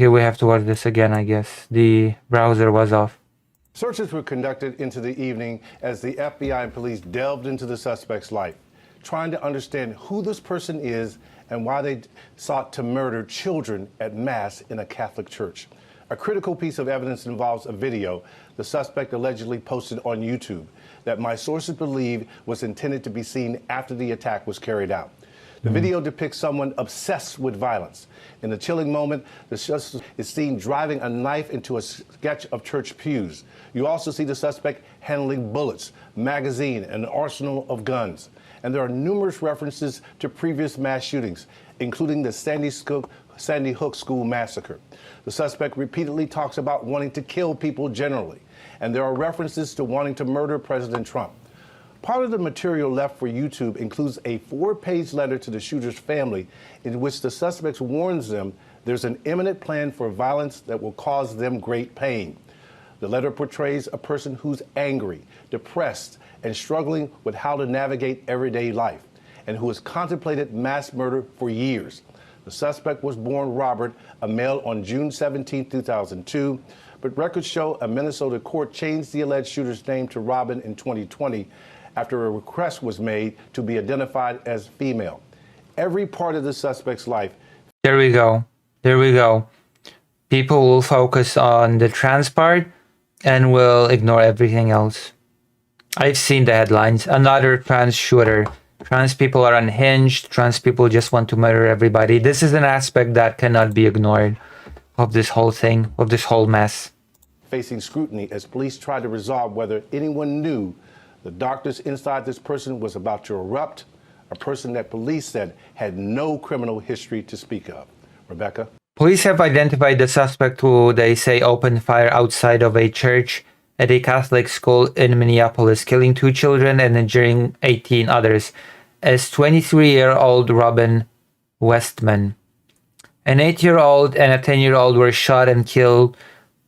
Okay, we have to watch this again, I guess. The browser was off. Searches were conducted into the evening as the FBI and police delved into the suspect's life, trying to understand who this person is and why they sought to murder children at Mass in a Catholic church. A critical piece of evidence involves a video the suspect allegedly posted on YouTube that my sources believe was intended to be seen after the attack was carried out. The video depicts someone obsessed with violence. In a chilling moment, the suspect is seen driving a knife into a sketch of church pews. You also see the suspect handling bullets, magazine, and an arsenal of guns. And there are numerous references to previous mass shootings, including the Sandy Hook School massacre. The suspect repeatedly talks about wanting to kill people generally, and there are references to wanting to murder President Trump. Part of the material left for YouTube includes a 4-page letter to the shooter's family in which the suspect warns them there's an imminent plan for violence that will cause them great pain. The letter portrays a person who's angry, depressed, and struggling with how to navigate everyday life, and who has contemplated mass murder for years. The suspect was born Robert, a male, on June 17, 2002, but records show a Minnesota court changed the alleged shooter's name to Robin in 2020 after a request was made to be identified as female. Every part of the suspect's life. There we go. There we go. People will focus on the trans part and will ignore everything else. I've seen the headlines. Another trans shooter. Trans people are unhinged. Trans people just want to murder everybody. This is an aspect that cannot be ignored of this whole thing, of this whole mess. Facing scrutiny as police tried to resolve whether anyone knew the darkness inside this person was about to erupt, a person that police said had no criminal history to speak of. Rebecca? Police have identified the suspect who they say opened fire outside of a church at a Catholic school in Minneapolis, killing 2 children and injuring 18 others, as 23-year-old Robin Westman. An 8-year-old and a 10-year-old were shot and killed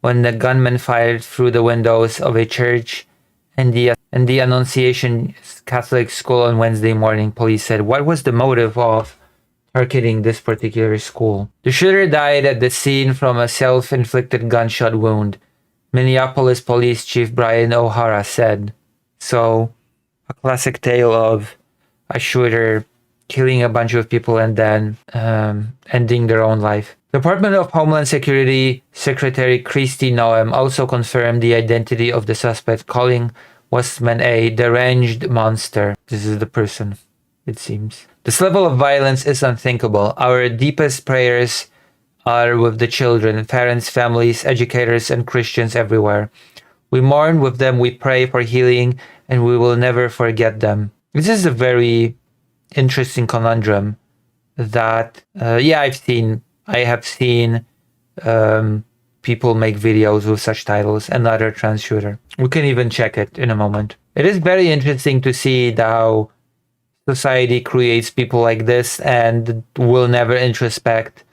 when the gunman fired through the windows of a church and the Annunciation Catholic school on Wednesday morning, police said. What was the motive of targeting this particular school? The shooter died at the scene from a self-inflicted gunshot wound, Minneapolis Police Chief Brian O'Hara said. So, a classic tale of a shooter killing a bunch of people and then ending their own life. Department of Homeland Security Secretary Kristi Noem also confirmed the identity of the suspect, calling Westman a deranged monster. This is the person, it seems. This level of violence is unthinkable. Our deepest prayers are with the children, parents, families, educators, and Christians everywhere. We mourn with them, we pray for healing, and we will never forget them. This is a very interesting conundrum that, I have seen people make videos with such titles. Another trans shooter. We can even check it in a moment. It is very interesting to see how society creates people like this and will never introspect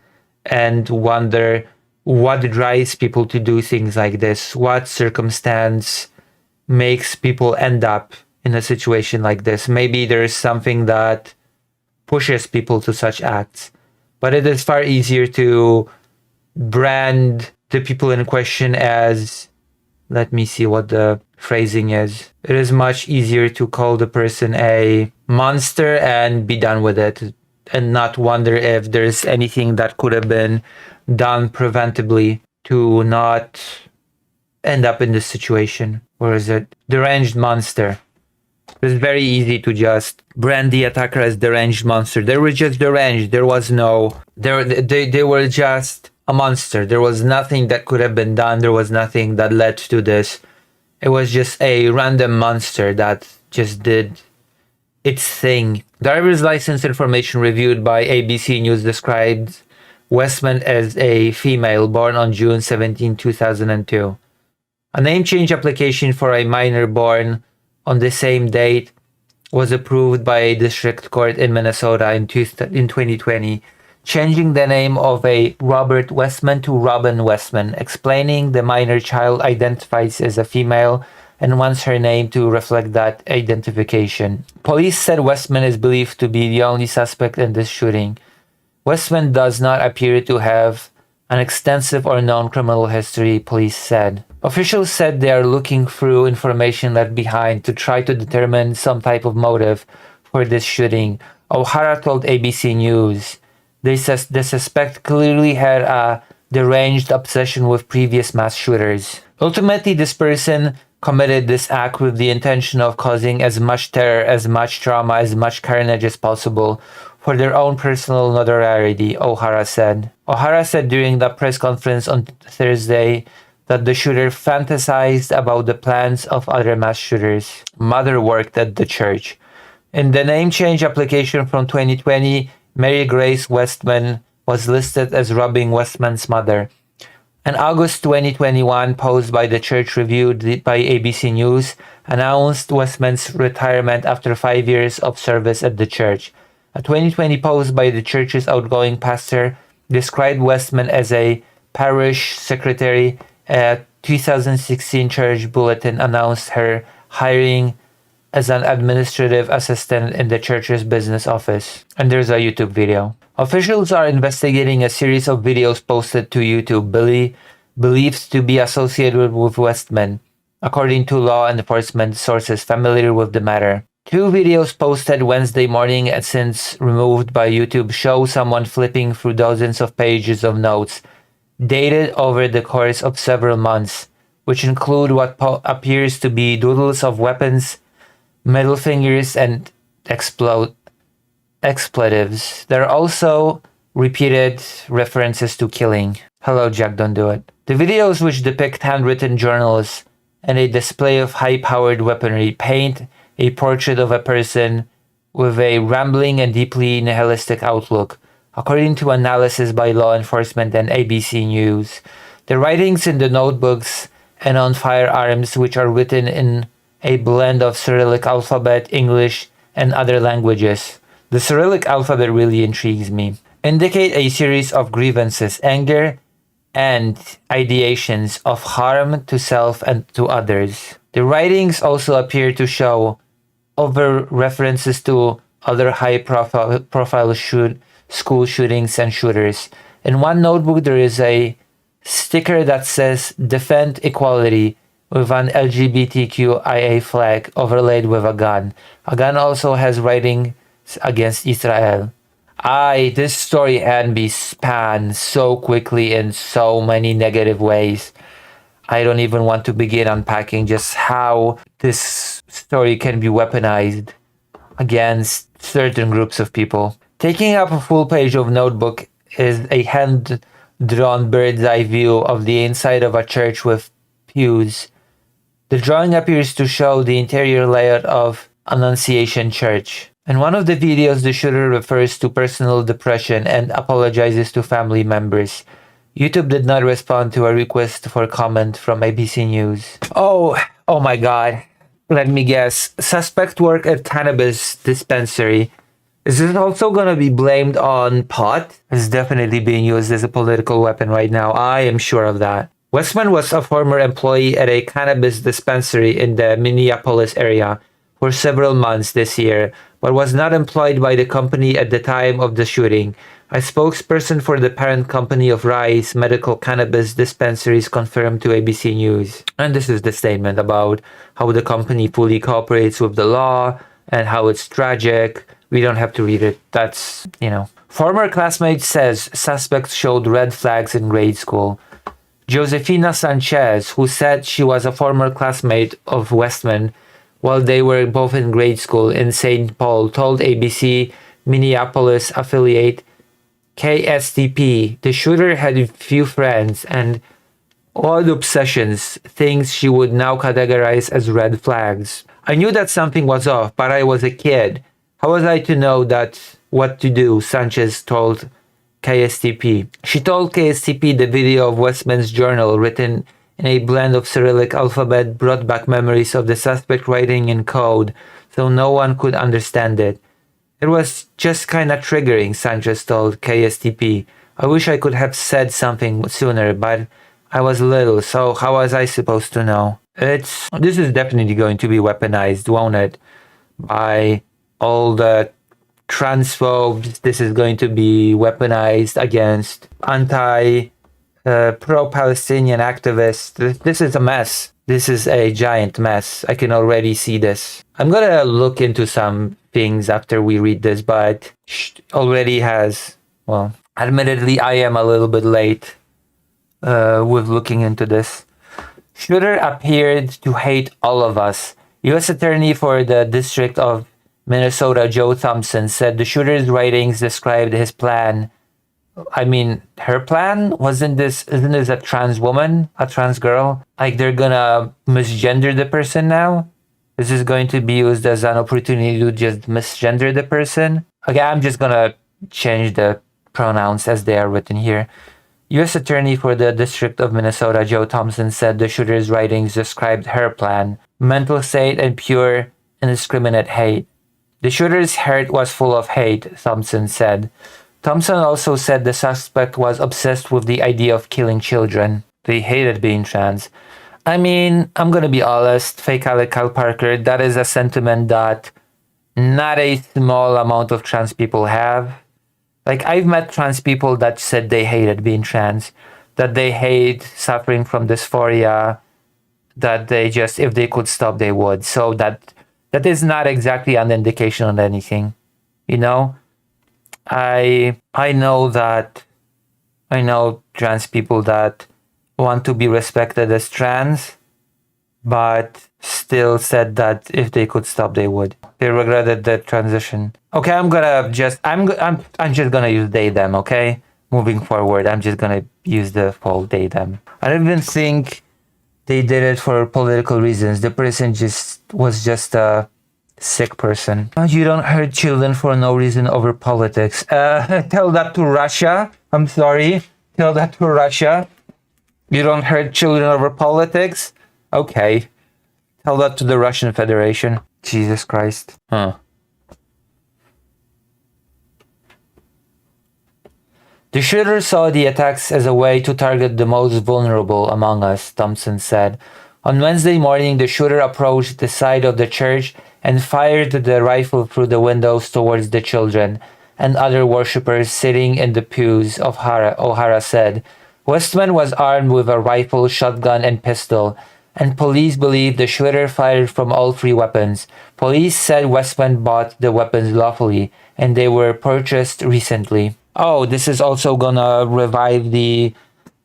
and wonder what drives people to do things like this. What circumstance makes people end up in a situation like this? Maybe there is something that pushes people to such acts. But it is far easier to brand the people in question as, let me see what the phrasing is. It is much easier to call the person a monster and be done with it and not wonder if there's anything that could have been done preventably to not end up in this situation. Or is it deranged monster? It's very easy to just brand the attacker as deranged monster. They were just deranged. There was no... They were just a monster. There was nothing that could have been done. There was nothing that led to this. It was just a random monster that just did its thing. Driver's license information reviewed by ABC News described Westman as a female born on June 17, 2002. A name change application for a minor born on the same date was approved by a district court in Minnesota in 2020, changing the name of a Robert Westman to Robin Westman, explaining the minor child identifies as a female and wants her name to reflect that identification. Police said Westman is believed to be the only suspect in this shooting. Westman does not appear to have an extensive or known criminal history, police said. Officials said they are looking through information left behind to try to determine some type of motive for this shooting. O'Hara told ABC News. The suspect clearly had a deranged obsession with previous mass shooters. Ultimately, this person committed this act with the intention of causing as much terror, as much trauma, as much carnage as possible for their own personal notoriety, O'Hara said. O'Hara said during the press conference on Thursday that the shooter fantasized about the plans of other mass shooters. Mother worked at the church. In the name change application from 2020, Mary Grace Westman was listed as robbing Westman's mother. An August 2021 post by the church reviewed by ABC News announced Westman's retirement after 5 years of service at the church. A 2020 post by the church's outgoing pastor described Westman as a parish secretary. A 2016 church bulletin announced her hiring as an administrative assistant in the church's business office. And there's a YouTube video. Officials are investigating a series of videos posted to YouTube believed to be associated with Westman, according to law enforcement sources familiar with the matter. 2 videos posted Wednesday morning and since removed by YouTube show someone flipping through dozens of pages of notes dated over the course of several months, which include what appears to be doodles of weapons, middle fingers, and expletives. There are also repeated references to killing. Hello, Jack, don't do it. The videos, which depict handwritten journals and a display of high-powered weaponry, paint a portrait of a person with a rambling and deeply nihilistic outlook, according to analysis by law enforcement and ABC News. The writings in the notebooks and on firearms, which are written in a blend of Cyrillic alphabet, English, and other languages. The Cyrillic alphabet really intrigues me. Indicate a series of grievances, anger, and ideations of harm to self and to others. The writings also appear to show over references to other high-profile school shootings and shooters. In one notebook, there is a sticker that says "Defend Equality" with an LGBTQIA flag overlaid with a gun. A gun also has writings against Israel. This story had me spanned so quickly in so many negative ways. I don't even want to begin unpacking just how this story can be weaponized against certain groups of people. Taking up a full page of notebook is a hand-drawn bird's eye view of the inside of a church with pews. The drawing appears to show the interior layout of Annunciation Church. In one of the videos, the shooter refers to personal depression and apologizes to family members. YouTube did not respond to a request for comment from ABC News. Oh my god. Let me guess. Suspect work at cannabis dispensary. Is this also gonna be blamed on pot? It's definitely being used as a political weapon right now. I am sure of that. Westman was a former employee at a cannabis dispensary in the Minneapolis area for several months this year, but was not employed by the company at the time of the shooting. A spokesperson for the parent company of Rise Medical Cannabis Dispensaries confirmed to ABC News. And this is the statement about how the company fully cooperates with the law and how it's tragic. We don't have to read it. That's, Former classmate says suspect showed red flags in grade school. Josefina Sanchez, who said she was a former classmate of Westman while they were both in grade school in St. Paul, told ABC Minneapolis affiliate KSTP the shooter had few friends and odd obsessions, things she would now categorize as red flags. I knew that something was off, but I was a kid. How was I to know what to do? Sanchez told KSTP. She told KSTP the video of Westman's journal, written in a blend of Cyrillic alphabet, brought back memories of the suspect writing in code, so no one could understand it. It was just kinda triggering, Sanchez told KSTP. I wish I could have said something sooner, but I was little, so how was I supposed to know? This is definitely going to be weaponized, won't it? By all the transphobes. This is going to be weaponized against pro-Palestinian activists. This is a mess. This is a giant mess. I can already see this. I'm gonna look into some things after we read this, but already has, well, admittedly, I am a little bit late with looking into this. Shooter appeared to hate all of us. U.S. Attorney for the District of Minnesota, Joe Thompson, said the shooter's writings described his plan. I mean, her plan? Isn't this a trans woman? A trans girl? Like, they're gonna misgender the person now? This is going to be used as an opportunity to just misgender the person? Okay, I'm just gonna change the pronouns as they are written here. U.S. Attorney for the District of Minnesota, Joe Thompson, said the shooter's writings described her plan, mental state, and pure, indiscriminate hate. The shooter's heart was full of hate, Thompson said. Thompson also said the suspect was obsessed with the idea of killing children. They hated being trans. I mean, I'm gonna be honest, fake Alec Kyle Parker, that is a sentiment that not a small amount of trans people have. Like, I've met trans people that said they hated being trans, that they hate suffering from dysphoria, that they just, if they could stop, they would. So that is not exactly an indication on anything, you know? I know trans people that want to be respected as trans, but still said that if they could stop, they would. They regretted the transition. Okay, I'm just gonna use they them. Okay, moving forward, I'm just gonna use the full they them. I don't even think they did it for political reasons. The person was just a sick person. You don't hurt children for no reason over politics. Tell that to Russia. I'm sorry. Tell that to Russia. You don't hurt children over politics? Okay. Tell that to the Russian Federation. Jesus Christ. The shooter saw the attacks as a way to target the most vulnerable among us, Thompson said. On Wednesday morning, the shooter approached the side of the church and fired the rifle through the windows towards the children and other worshippers sitting in the pews, O'Hara said. Westman was armed with a rifle, shotgun, and pistol, and police believe the shooter fired from all three weapons. Police said Westman bought the weapons lawfully, and they were purchased recently. Oh, this is also gonna revive the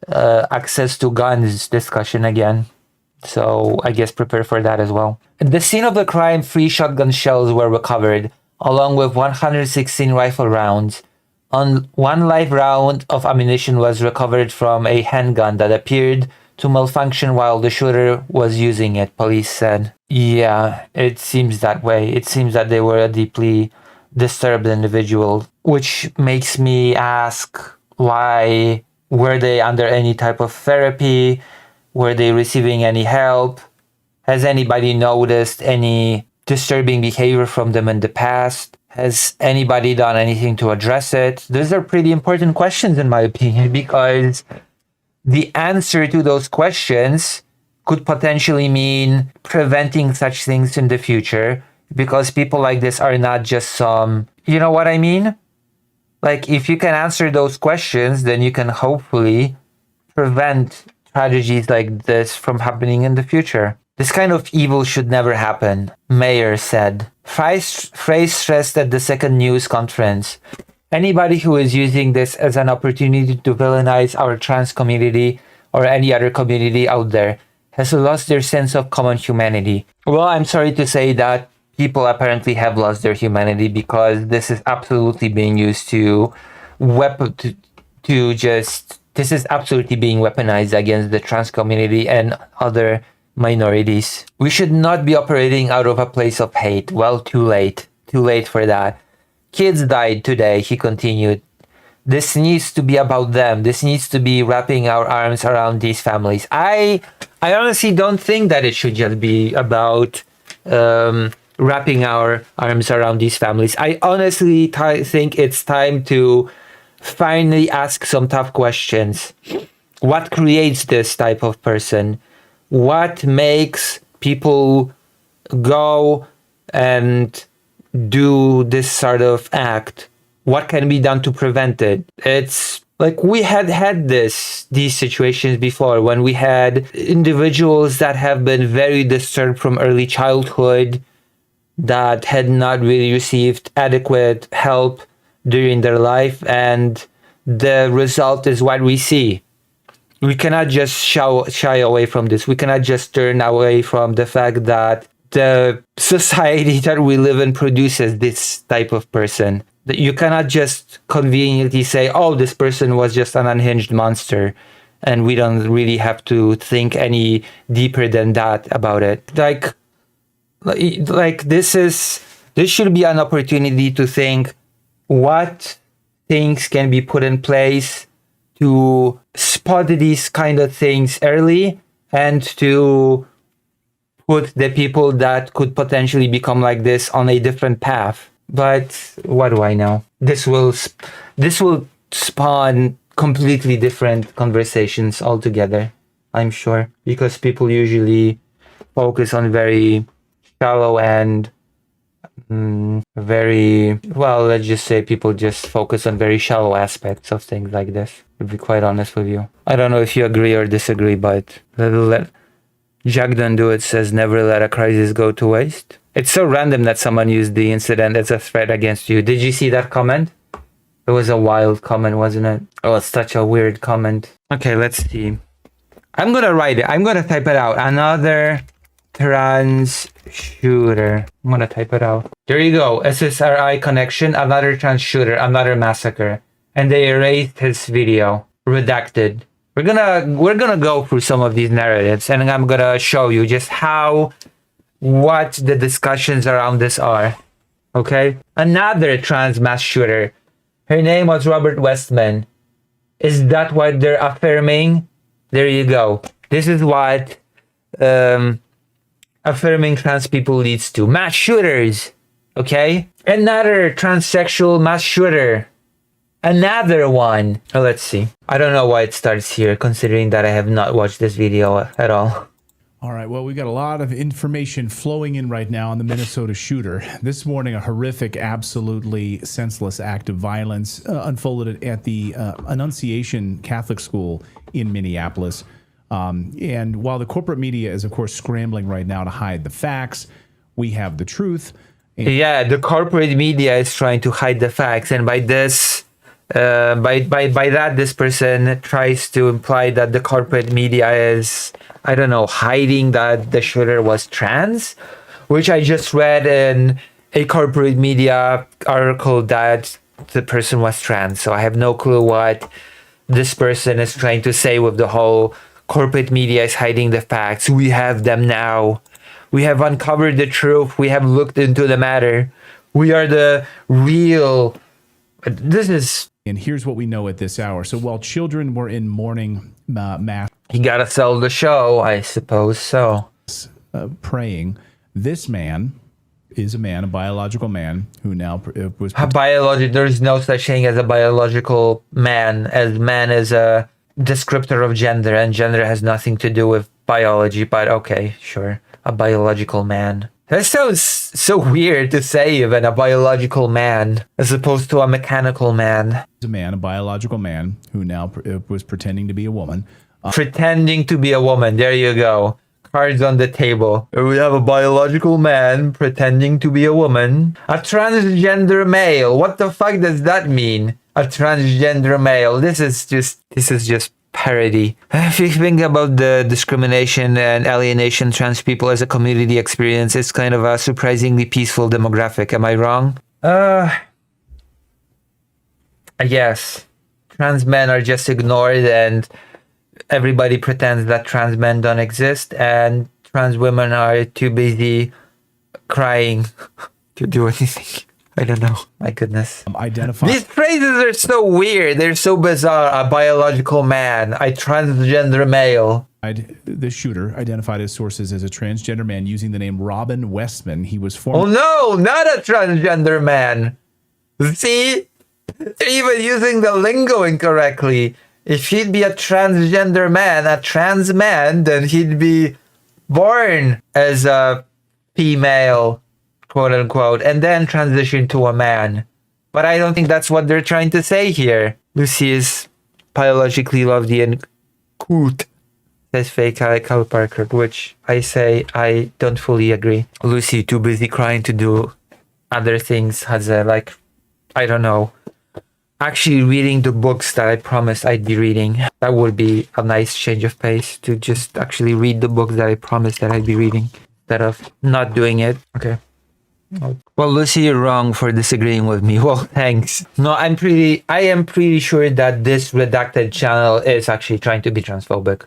access to guns discussion again. So I guess prepare for that as well. At the scene of the crime, 3 shotgun shells were recovered, along with 116 rifle rounds. One live round of ammunition was recovered from a handgun that appeared to malfunction while the shooter was using it, police said. Yeah, it seems that way. It seems that they were a deeply disturbed individual, which makes me ask, why were they under any type of therapy? Were they receiving any help? Has anybody noticed any disturbing behavior from them in the past? Has anybody done anything to address it? Those are pretty important questions in my opinion, because the answer to those questions could potentially mean preventing such things in the future, because people like this are not just some, you know what I mean? Like, if you can answer those questions, then you can hopefully prevent tragedies like this from happening in the future. This kind of evil should never happen, Mayer said. Phrase stressed at the second news conference. Anybody who is using this as an opportunity to villainize our trans community or any other community out there has lost their sense of common humanity. Well, I'm sorry to say that people apparently have lost their humanity, because this is absolutely being used this is absolutely being weaponized against the trans community and other minorities. We should not be operating out of a place of hate. Well, too late for that. Kids died today, he continued. This needs to be about them. This needs to be wrapping our arms around these families. I honestly don't think that it should just be about wrapping our arms around these families. I honestly think it's time to finally ask some tough questions. What creates this type of person? What makes people go and do this sort of act? What can be done to prevent it? It's Like we had these situations before when we had individuals that have been very disturbed from early childhood, that had not really received adequate help during their life, and the result is what we see. We cannot just shy away from this. We cannot just turn away from the fact that the society that we live in produces this type of person. That you cannot just conveniently say, oh, this person was just an unhinged monster, and we don't really have to think any deeper than that about it. Like this should be an opportunity to think what things can be put in place to spot these kind of things early, and to put the people that could potentially become like this on a different path. But what do I know? This will spawn completely different conversations altogether, I'm sure, because people usually focus on very shallow and let's just say people just focus on very shallow aspects of things like this, to be quite honest with you. I don't know if you agree or disagree, but Jack Don't Do It says, never let a crisis go to waste. It's so random that someone used the incident as a threat against you. Did you see that comment? It was a wild comment, wasn't it? Oh, it's such a weird comment. Okay, let's see. I'm gonna write it. I'm gonna type it out. Another trans shooter. I'm gonna type it out. There you go. SSRI connection. Another trans shooter. Another massacre. And they erased his video. Redacted. We're gonna go through some of these narratives, and I'm gonna show you just what the discussions around this are. Okay? Another trans mass shooter. Her name was Robert Westman. Is that what they're affirming? There you go. This is what affirming trans people leads to. Mass shooters. Okay? Another transsexual mass shooter. Another one. Oh, let's see. I don't know why it starts here, considering that I have not watched this video at all. All right, well, we've got a lot of information flowing in right now on the Minnesota shooter. This morning, a horrific, absolutely senseless act of violence unfolded at the Annunciation Catholic School in Minneapolis. And while the corporate media is, of course, scrambling right now to hide the facts, we have the truth. Yeah, the corporate media is trying to hide the facts, and by this, by that, this person tries to imply that the corporate media is, I don't know, hiding that the shooter was trans, which I just read in a corporate media article that the person was trans. So I have no clue what this person is trying to say with the whole corporate media is hiding the facts. We have them now. We have uncovered the truth. We have looked into the matter. We are the real. This is. And here's what we know at this hour. So while children were in mourning mass, you gotta sell the show, I suppose so. Praying, this man is a biological man who now was There's no such thing as a biological man, as man is a descriptor of gender, and gender has nothing to do with biology. But okay, sure, a biological man. That sounds so weird to say, even a biological man, as opposed to a mechanical man. A biological man who now was pretending to be a woman. Pretending to be a woman. There you go. Cards on the table. We have a biological man pretending to be a woman. A transgender male. What the fuck does that mean? A transgender male. This is just parody. If you think about the discrimination and alienation trans people as a community experience, it's kind of a surprisingly peaceful demographic. Am I wrong? Yes. Trans men are just ignored, and everybody pretends that trans men don't exist, and trans women are too busy crying to do anything. I don't know. My goodness. These phrases are so weird. They're so bizarre. A biological man. A transgender male. The shooter identified his sources as a transgender man using the name Robin Westman. He was Oh no, not a transgender man. See? They're even using the lingo incorrectly. If he'd be a transgender man, a trans man, then he'd be born as a female, quote unquote, and then transition to a man. But I don't think that's what they're trying to say here. Lucy is biologically love the end quote, says fake Kyle Parker, which I say I don't fully agree. Lucy, too busy crying to do other things, has a, like, I don't know, actually reading the books that I promised I'd be reading. That would be a nice change of pace, to just actually read the books that I promised that I'd be reading instead of not doing it. Okay. Well, Lucy, you're wrong for disagreeing with me. Well, thanks. No, I am pretty sure that this redacted channel is actually trying to be transphobic.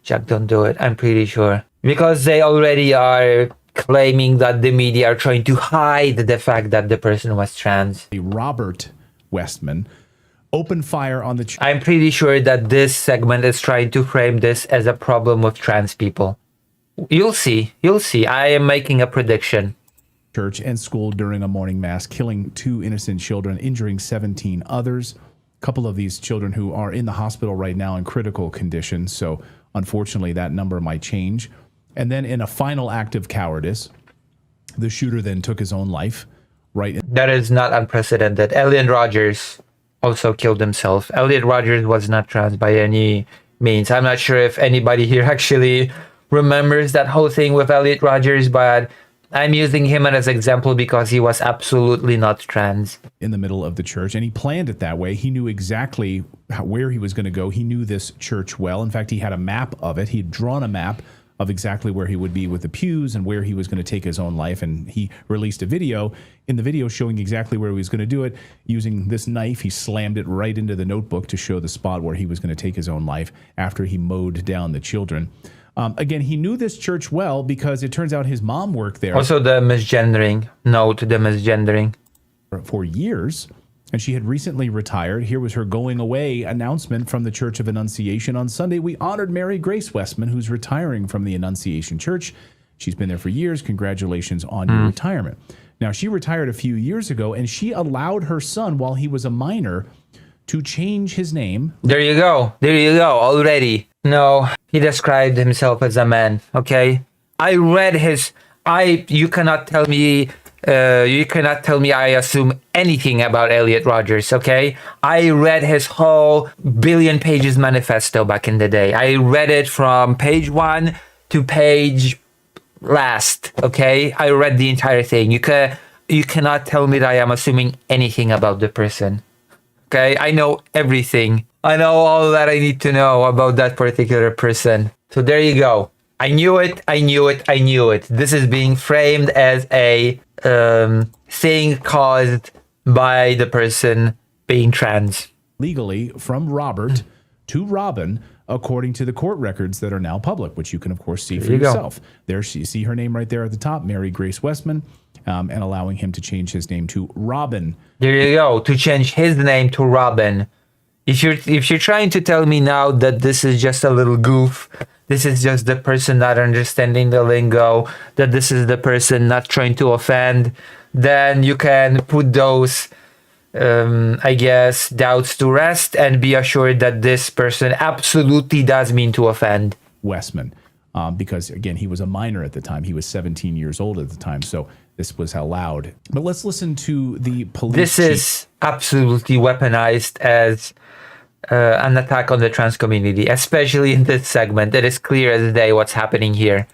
Jack, don't do it. I'm pretty sure. Because they already are claiming that the media are trying to hide the fact that the person was trans. Robert Westman opened fire on the I'm pretty sure that this segment is trying to frame this as a problem with trans people. You'll see. You'll see. I am making a prediction. Church and school during a morning mass, killing 2 innocent children, injuring 17 others. A couple of these children who are in the hospital right now in critical condition. So unfortunately, that number might change. And then in a final act of cowardice, the shooter then took his own life. Right. That is not unprecedented. Elliot Rogers also killed himself. Elliot Rogers was not trans by any means. I'm not sure if anybody here actually remembers that whole thing with Elliot Rogers, but I'm using him as an example because he was absolutely not trans. In the middle of the church, and he planned it that way. He knew exactly where he was going to go. He knew this church well. In fact, he had a map of it. He'd drawn a map of exactly where he would be with the pews and where he was going to take his own life. And he released a video, in the video showing exactly where he was going to do it. Using this knife, he slammed it right into the notebook to show the spot where he was going to take his own life after he mowed down the children. Again, he knew this church well because it turns out his mom worked there. Also the misgendering. Note the misgendering. For years, and she had recently retired. Here was her going away announcement from the Church of Annunciation. On Sunday, we honored Mary Grace Westman, who's retiring from the Annunciation Church. She's been there for years. Congratulations on your retirement. Now, she retired a few years ago, and she allowed her son, while he was a minor, to change his name. There you go. There you go. Already. No, he described himself as a man. Okay. I read his. You cannot tell me. I assume anything about Elliot Rogers, okay? I read his whole billion pages manifesto back in the day. I read it from page 1 to page last, okay? I read the entire thing. You cannot tell me that I am assuming anything about the person, okay? I know everything. I know all that I need to know about that particular person. So there you go. I knew it. This is being framed as a thing caused by the person being trans. Legally from Robert to Robin, according to the court records that are now public, which you can, of course, see for yourself. There, you see her name right there at the top, Mary Grace Westman, and allowing him to change his name to Robin. There you go, to change his name to Robin. If you're trying to tell me now that this is just a little goof, this is just the person not understanding the lingo, that this is the person not trying to offend, then you can put those, I guess, doubts to rest and be assured that this person absolutely does mean to offend. Westman, because, again, he was a minor at the time. He was 17 years old at the time, so this was allowed. But let's listen to the police This chief. is absolutely weaponized as an attack on the trans community, especially in this segment. It is clear as day what's happening here.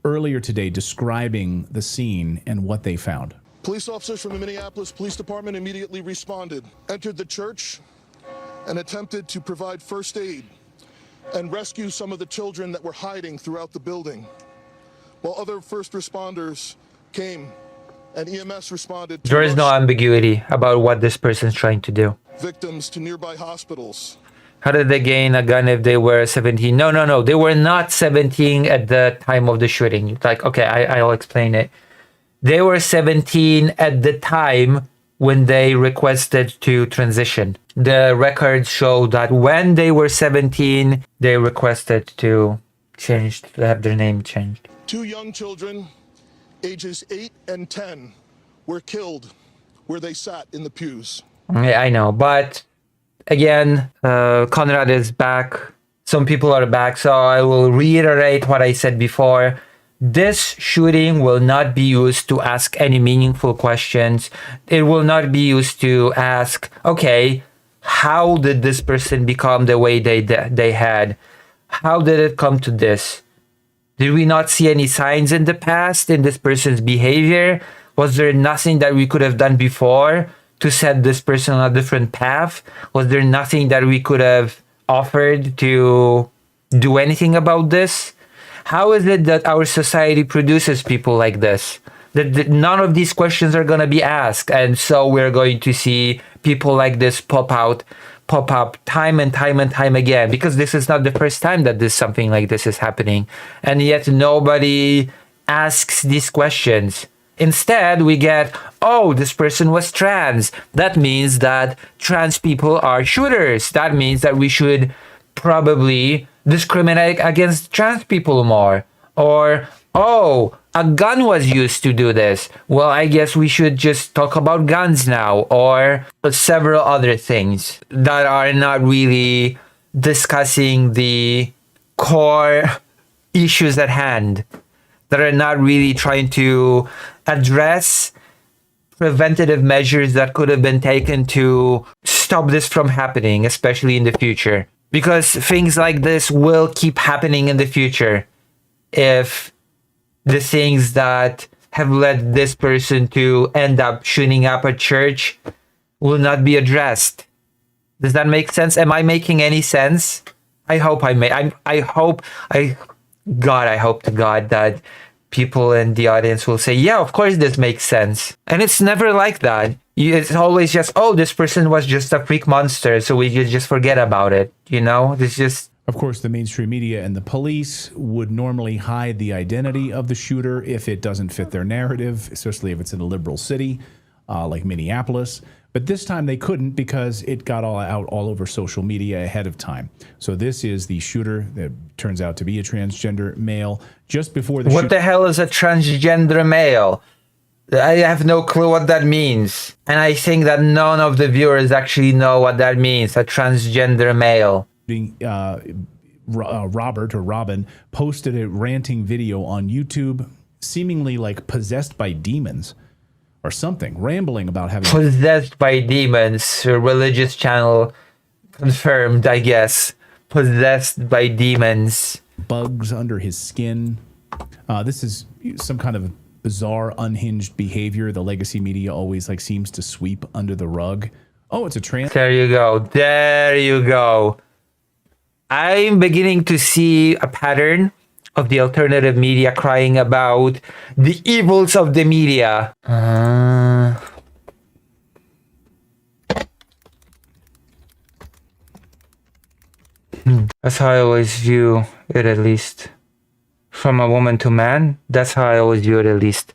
Earlier today, describing the scene and what they found. Police officers from the Minneapolis Police Department immediately responded, entered the church, and attempted to provide first aid and rescue some of the children that were hiding throughout the building. While other first responders came and EMS responded to There is no ambiguity about what this person's trying to do. victims to nearby hospitals. How did they gain a gun if they were 17? No. They were not 17 at the time of the shooting. Like, okay, I'll explain it. They were 17 at the time when they requested to transition. The records show that when they were 17, they requested to have their name changed. 2 young children, ages 8 and 10, were killed where they sat in the pews. Yeah, I know, but again, Conrad is back. Some people are back, so I will reiterate what I said before. This shooting will not be used to ask any meaningful questions. It will not be used to ask, okay, How did this person become the way they had? How did it come to this? Did we not see any signs in the past in this person's behavior? Was there nothing that we could have done before to set this person on a different path? Was there nothing that we could have offered to do anything about this? How is it that our society produces people like this? That none of these questions are going to be asked. And so we're going to see people like this pop up time and time again, because this is not the first time that something like this is happening. And yet nobody asks these questions. Instead, we get, oh, this person was trans. That means that trans people are shooters. That means that we should probably discriminate against trans people more. Or, oh, a gun was used to do this. Well, I guess we should just talk about guns now. Or several other things that are not really discussing the core issues at hand, that are not really trying to address preventative measures that could have been taken to stop this from happening, especially in the future. Because things like this will keep happening in the future if the things that have led this person to end up shooting up a church will not be addressed. Does that make sense? Am I making any sense? I hope I may. I hope to God that people in the audience will say, yeah, of course this makes sense. And it's never like that. It's always just, oh, this person was just a freak monster, so we just forget about it. You know, it's just... Of course, the mainstream media and the police would normally hide the identity of the shooter if it doesn't fit their narrative, especially if it's in a liberal city like Minneapolis. But this time they couldn't because it got all over social media ahead of time. So this is the shooter that turns out to be a transgender male just before the What the hell is a transgender male? I have no clue what that means. And I think that none of the viewers actually know what that means, a transgender male. Robert or Robin posted a ranting video on YouTube, seemingly like possessed by demons or something, rambling about having... Possessed by demons, a religious channel confirmed, I guess. Possessed by demons. Bugs under his skin. This is some kind of bizarre, unhinged behavior the legacy media always seems to sweep under the rug. Oh, it's a trans... There you go. There you go. I'm beginning to see a pattern of the alternative media crying about the evils of the media. That's how I always view it, at least. From a woman to man, that's how I always view it, at least.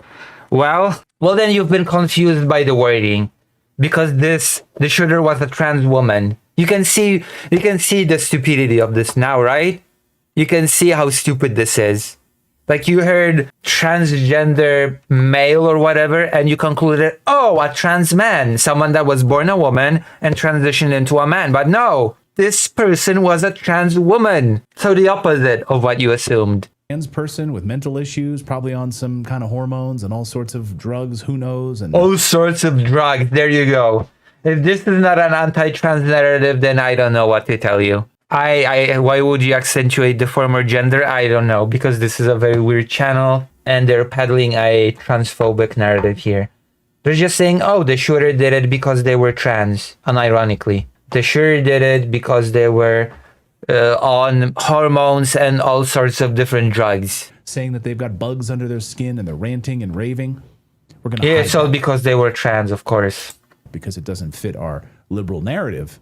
Well, then you've been confused by the wording. Because the shooter was a trans woman. You can see the stupidity of this now, right? You can see how stupid this is. Like, you heard transgender male or whatever, and you concluded, oh, a trans man, someone that was born a woman and transitioned into a man. But no, this person was a trans woman. So the opposite of what you assumed. Trans person with mental issues, probably on some kind of hormones and all sorts of drugs, who knows? And all sorts of drugs, there you go. If this is not an anti-trans narrative, then I don't know what to tell you. Why would you accentuate the former gender? I don't know, because this is a very weird channel and they're peddling a transphobic narrative here. They're just saying, oh, the shooter did it because they were trans, unironically. The shooter did it because they were on hormones and all sorts of different drugs. Saying that they've got bugs under their skin and they're ranting and raving. We're gonna it's all because they were trans, of course. Because it doesn't fit our liberal narrative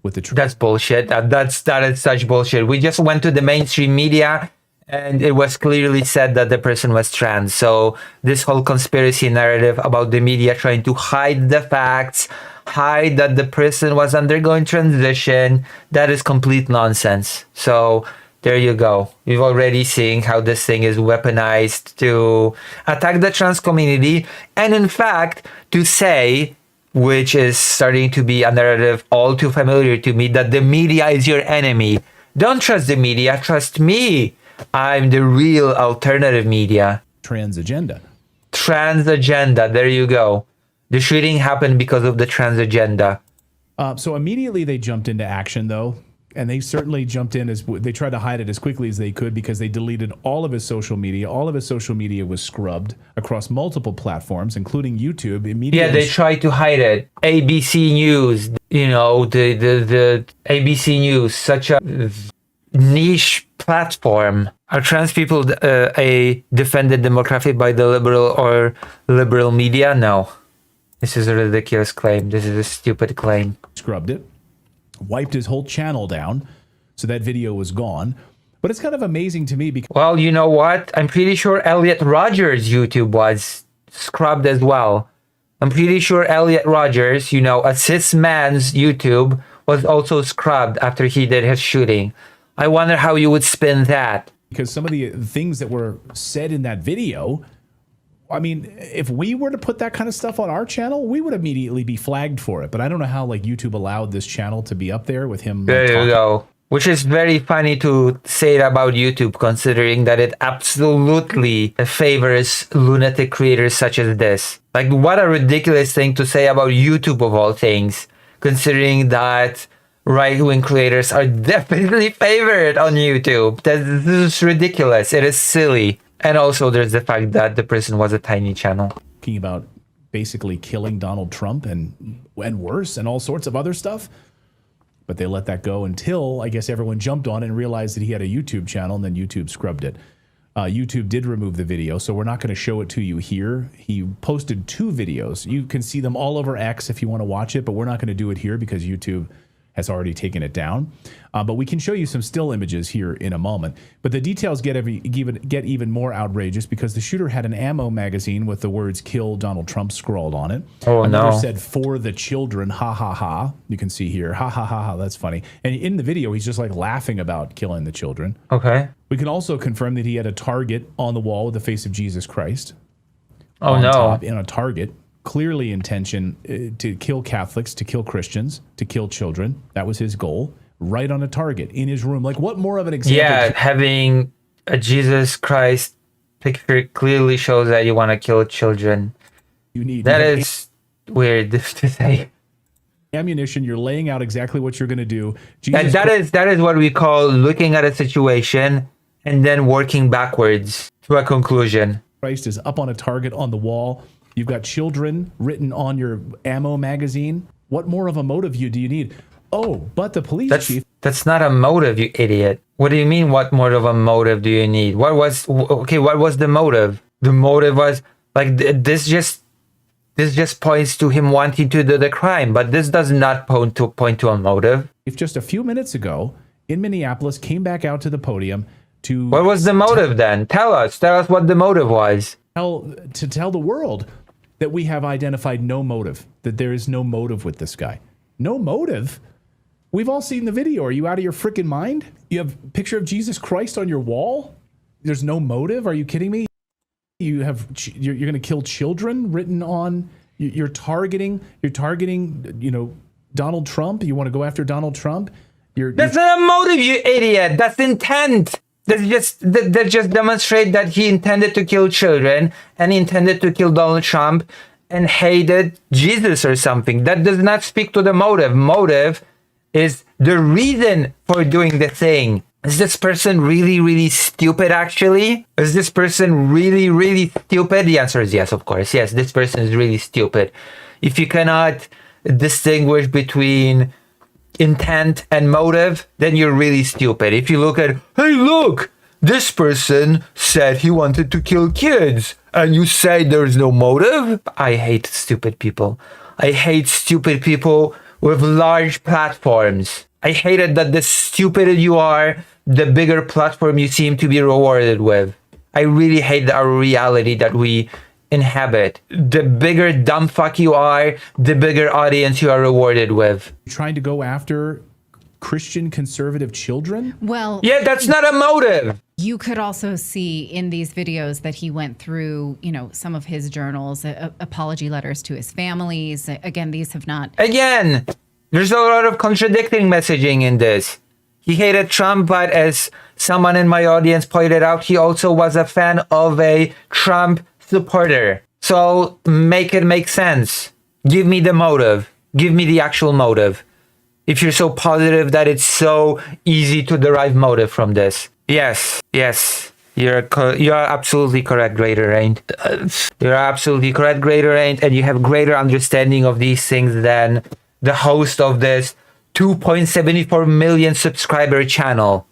with the That's bullshit. That is such bullshit. We just went to the mainstream media and it was clearly said that the person was trans. So this whole conspiracy narrative about the media trying to hide the facts, hide that the person was undergoing transition, that is complete nonsense. So there you go. We've already seen how this thing is weaponized to attack the trans community, and in fact to say, which is starting to be a narrative all too familiar to me, that the media is your enemy. Don't trust the media, trust me. I'm the real alternative media. Trans agenda. Trans agenda, there you go. The shooting happened because of the trans agenda. So immediately they jumped into action, though, and they certainly jumped in as they tried to hide it as quickly as they could because they deleted all of his social media. All of his social media was scrubbed across multiple platforms, including YouTube. Immediately, Yeah, they tried to hide it. ABC News, the ABC News, such a niche platform. Are trans people a defended demographic by the liberal media? No. This is a ridiculous claim. This is a stupid claim. Scrubbed it, wiped his whole channel down, so that video was gone. But it's kind of amazing to me because, well, you know what? I'm pretty sure Elliot Rogers' YouTube was scrubbed as well. I'm pretty sure Elliot Rogers, a cis man's YouTube was also scrubbed after he did his shooting. I wonder how you would spin that. Because some of the things that were said in that video, I mean, if we were to put that kind of stuff on our channel, we would immediately be flagged for it. But I don't know how YouTube allowed this channel to be up there with him. There you go. Which is very funny to say about YouTube, considering that it absolutely favors lunatic creators such as this. Like, what a ridiculous thing to say about YouTube of all things, considering that right-wing creators are definitely favored on YouTube. This is ridiculous. It is silly. And also there's the fact that the person was a tiny channel. Talking about basically killing Donald Trump and worse and all sorts of other stuff. But they let that go until, I guess, everyone jumped on it and realized that he had a YouTube channel, and then YouTube scrubbed it. YouTube did remove the video, so we're not going to show it to you here. He posted 2 videos. You can see them all over X if you want to watch it, but we're not going to do it here because YouTube has already taken it down. But we can show you some still images here in a moment. But the details get even more outrageous because the shooter had an ammo magazine with the words "Kill Donald Trump" scrawled on it. Oh, Another no. said "For the children, ha ha ha." You can see here, ha ha ha ha, that's funny. And in the video, he's just like laughing about killing the children. Okay. We can also confirm that he had a target on the wall with the face of Jesus Christ. Oh, on no. top, in a target. Clearly intention to kill Catholics, to kill Christians, to kill children. That was his goal. Right on a target in his room. Like, what more of an example? Yeah, having a Jesus Christ picture clearly shows that you want to kill children. You need That is weird to say. ammunition. You're laying out exactly what you're going to do. And that is what we call looking at a situation and then working backwards to a conclusion. Christ is up on a target on the wall. You've got children written on your ammo magazine. What more of a motive do you need? Oh, but the police chief. That's not a motive, you idiot. What do you mean, what more of a motive do you need? What was the motive? The motive was, like, this just points to him wanting to do the crime, but this does not point to a motive. If just a few minutes ago in Minneapolis came back out to the podium to... What was the motive then? Tell us what the motive was. Tell the world that we have identified no motive, that there is no motive with this guy. No motive? We've all seen the video. Are you out of your freaking mind? You have a picture of Jesus Christ on your wall? There's no motive? Are you kidding me? You're going to kill children written on, you're targeting, Donald Trump. You want to go after Donald Trump? That's not a motive, you idiot. That's intent. That just demonstrate that he intended to kill children and he intended to kill Donald Trump and hated Jesus or something. That does not speak to the motive. Motive is the reason for doing the thing. Is this person really, really stupid, actually? Is this person really, really stupid? The answer is yes, of course. Yes, this person is really stupid. If you cannot distinguish between intent and motive, then you're really stupid. If you look at, hey, look, this person said he wanted to kill kids, and you say there's no motive? I hate stupid people. I hate stupid people with large platforms. I hate it that the stupider you are, the bigger platform you seem to be rewarded with. I really hate our reality that we inhabit. The bigger dumb fuck you are, the bigger audience you are rewarded with. Trying to go after Christian conservative children? Well, yeah, that's not a motive. You could also see in these videos that he went through, some of his journals, apology letters to his families. Again, these have not. Again, there's a lot of contradicting messaging in this. He hated Trump, but as someone in my audience pointed out, he also was a fan of a Trump supporter. So make it make sense. Give me the motive. Give me the actual motive. If you're so positive that it's so easy to derive motive from this. Yes. You are absolutely correct, Greater Rain. You're absolutely correct, Greater Rain, and you have greater understanding of these things than the host of this 2.74 million subscriber channel.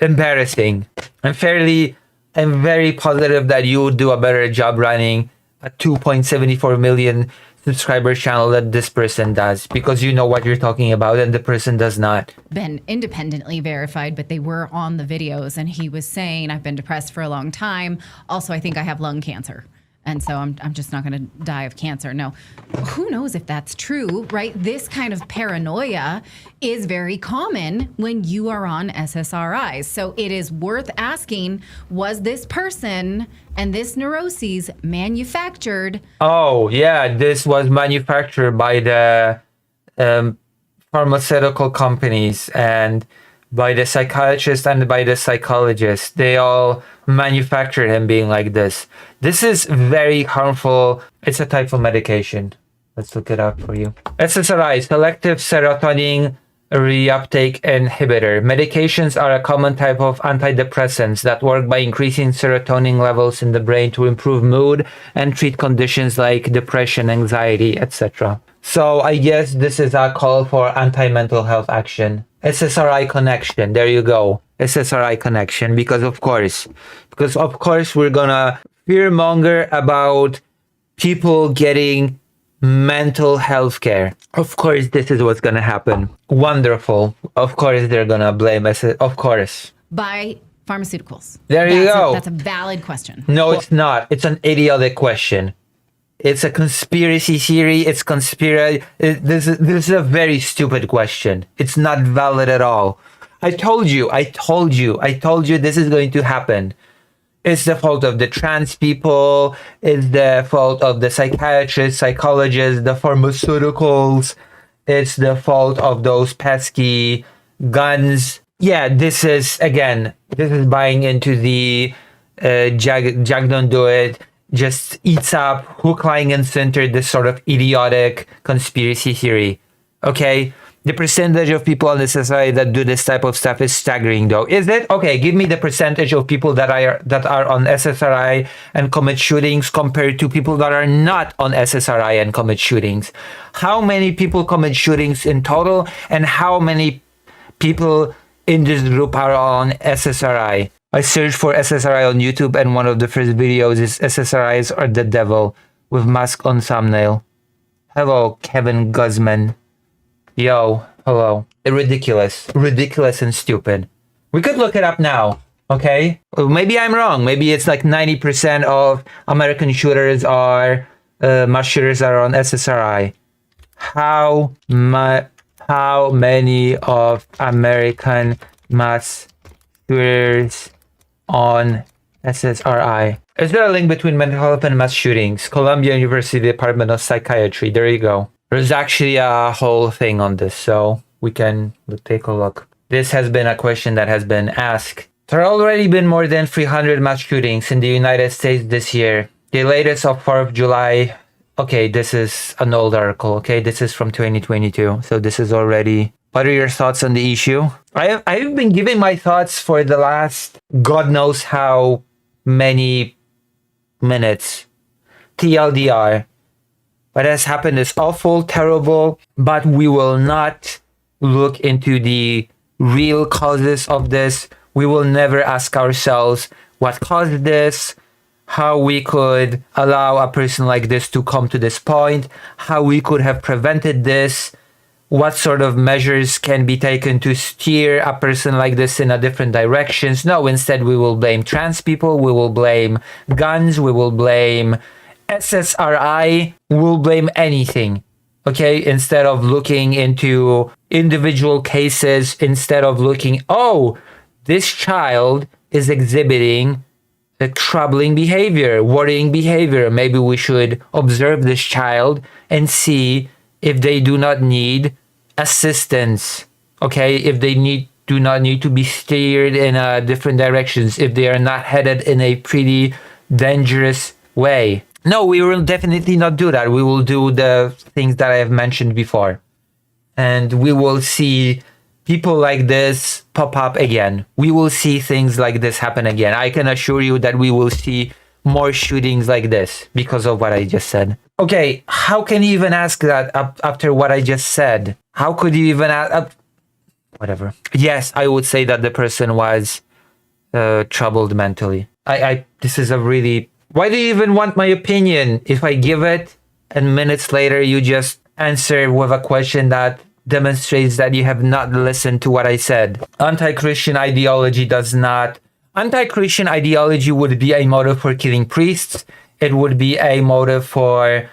Embarrassing. I'm very positive that you would do a better job running a 2.74 million subscriber channel that this person does, because you know what you're talking about and the person does not. Been independently verified, but they were on the videos, and he was saying, I've been depressed for a long time. Also, I think I have lung cancer. And so I'm just not going to die of cancer. No, who knows if that's true, right? This kind of paranoia is very common when you are on SSRIs. So it is worth asking, was this person and this neuroses manufactured? Oh, yeah, this was manufactured by the pharmaceutical companies and by the psychiatrist and by the psychologist. They all manufactured him being like this. This is very harmful. It's a type of medication. Let's look it up for you. SSRI, selective serotonin reuptake inhibitor. Medications are a common type of antidepressants that work by increasing serotonin levels in the brain to improve mood and treat conditions like depression, anxiety, etc. So I guess this is a call for anti-mental health action. SSRI connection. There you go. SSRI connection. Because of course we're gonna fearmonger about people getting mental health care. Of course, this is what's gonna happen. Wonderful. Of course, they're gonna blame us. Of course. By pharmaceuticals. You go. That's a valid question. No, it's not. It's an idiotic question. It's a conspiracy theory. It's conspiracy. This is a very stupid question. It's not valid at all. I told you this is going to happen. It's the fault of the trans people. It's the fault of the psychiatrists, psychologists, the pharmaceuticals. It's the fault of those pesky guns. Yeah, this is buying into the Jag don't do it. Just eats up hook, line, and sinker this sort of idiotic conspiracy theory. Okay? The percentage of people in the society that do this type of stuff is staggering, though. Is it? Okay, give me the percentage of people that are on SSRI and commit shootings compared to people that are not on SSRI and commit shootings. How many people commit shootings in total, and how many people in this group are on SSRI? I searched for SSRI on YouTube, and one of the first videos is SSRIs are the devil with mask on thumbnail. Hello, Kevin Guzman. Yo, hello. Ridiculous and stupid. We could look it up now, okay? Maybe I'm wrong. Maybe it's like 90% of American shooters are, mass shooters are on SSRI. How many of American mass shooters on SSRI? Is there a link between mental health and mass shootings? Columbia University Department of Psychiatry. There you go. There's actually a whole thing on this, so we can take a look. This has been a question that has been asked. There have already been more than 300 mass shootings in the United States this year. The latest of 4th of July. Okay, this is an old article. Okay, this is from 2022. So this is already... What are your thoughts on the issue? I've been giving my thoughts for the last God knows how many minutes. TLDR. What has happened is awful, terrible, but we will not look into the real causes of this. We will never ask ourselves what caused this, how we could allow a person like this to come to this point, how we could have prevented this, what sort of measures can be taken to steer a person like this in a different directions. No, instead we will blame trans people, we will blame guns, we will blame SSRI, will blame anything, okay? Instead of looking into individual cases, instead of looking, oh, this child is exhibiting a troubling behavior, worrying behavior. Maybe we should observe this child and see if they do not need assistance, okay? If they do not need to be steered in different directions, if they are not headed in a pretty dangerous way. No, we will definitely not do that. We will do the things that I have mentioned before. And we will see people like this pop up again. We will see things like this happen again. I can assure you that we will see more shootings like this because of what I just said. Okay, how can you even ask that after what I just said? How could you even ask? Whatever. Yes, I would say that the person was troubled mentally. This is a really... Why do you even want my opinion? If I give it and minutes later you just answer with a question that demonstrates that you have not listened to what I said. Anti-Christian ideology does not... Anti-Christian ideology would be a motive for killing priests. It would be a motive for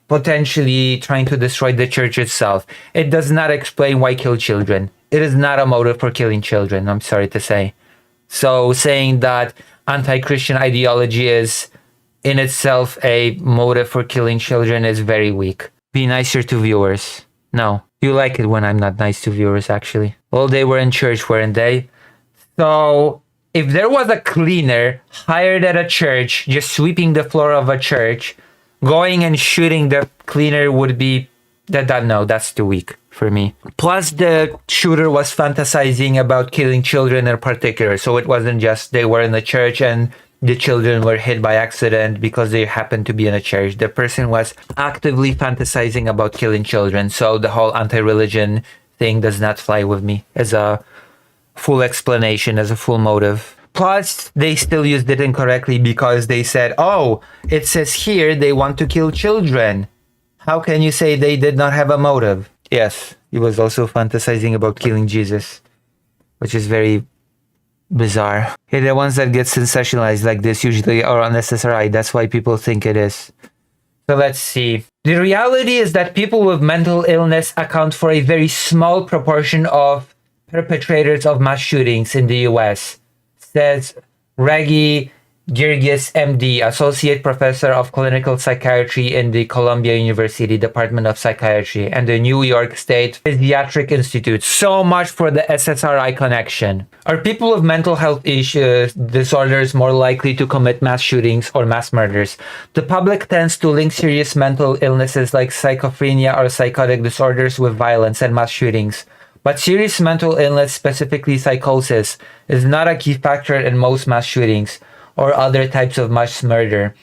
potentially trying to destroy the church itself. It does not explain why kill children. It is not a motive for killing children, I'm sorry to say. So saying that anti-Christian ideology is in itself a motive for killing children is very weak. Be nicer to viewers. No, you like it when I'm not nice to viewers, actually. Well, they were in church, weren't they? So if there was a cleaner hired at a church, just sweeping the floor of a church, going and shooting the cleaner would be... No, that's too weak for me. Plus, the shooter was fantasizing about killing children in particular. So it wasn't just they were in the church and the children were hit by accident because they happened to be in a church. The person was actively fantasizing about killing children. So the whole anti-religion thing does not fly with me as a full explanation, as a full motive. Plus, they still used it incorrectly because they said, oh, it says here they want to kill children. How can you say they did not have a motive? Yes, he was also fantasizing about killing Jesus, which is very bizarre. Yeah, the ones that get sensationalized like this usually are unnecessary. That's why people think it is. So let's see. The reality is that people with mental illness account for a very small proportion of perpetrators of mass shootings in the US, says Reggie Girgis, MD, Associate Professor of Clinical Psychiatry in the Columbia University Department of Psychiatry and the New York State Psychiatric Institute. So much for the SSRI connection. Are people with mental health issues, disorders more likely to commit mass shootings or mass murders? The public tends to link serious mental illnesses like schizophrenia or psychotic disorders with violence and mass shootings. But serious mental illness, specifically psychosis, is not a key factor in most mass shootings or other types of mass murder.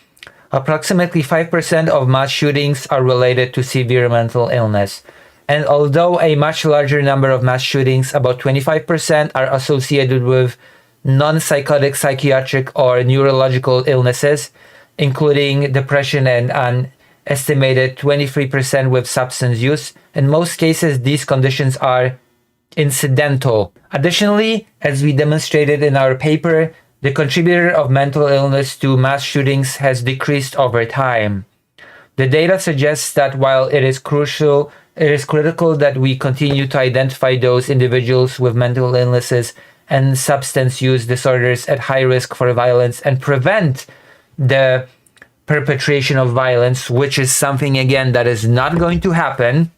Approximately 5% of mass shootings are related to severe mental illness. And although a much larger number of mass shootings, about 25%, are associated with non-psychotic psychiatric or neurological illnesses, including depression and an estimated 23% with substance use, in most cases these conditions are incidental. Additionally, as we demonstrated in our paper, the contributor of mental illness to mass shootings has decreased over time. The data suggests that while it is critical that we continue to identify those individuals with mental illnesses and substance use disorders at high risk for violence and prevent the perpetration of violence, which is something, again, that is not going to happen,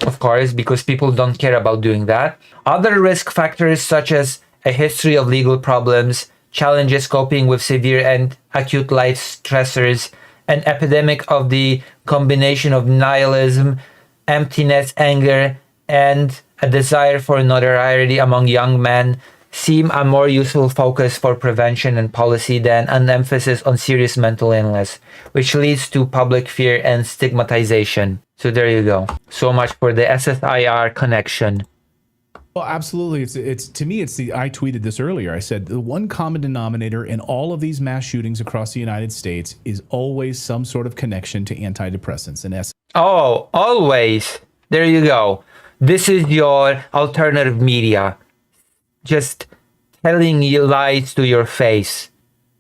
of course, because people don't care about doing that. Other risk factors such as a history of legal problems, challenges coping with severe and acute life stressors, an epidemic of the combination of nihilism, emptiness, anger, and a desire for notoriety among young men seem a more useful focus for prevention and policy than an emphasis on serious mental illness, which leads to public fear and stigmatization. So there you go. So much for the SSIR connection. Well, absolutely. It's to me, I tweeted this earlier. I said the one common denominator in all of these mass shootings across the United States is always some sort of connection to antidepressants and Oh, always. There you go. This is your alternative media. Just telling you lies to your face.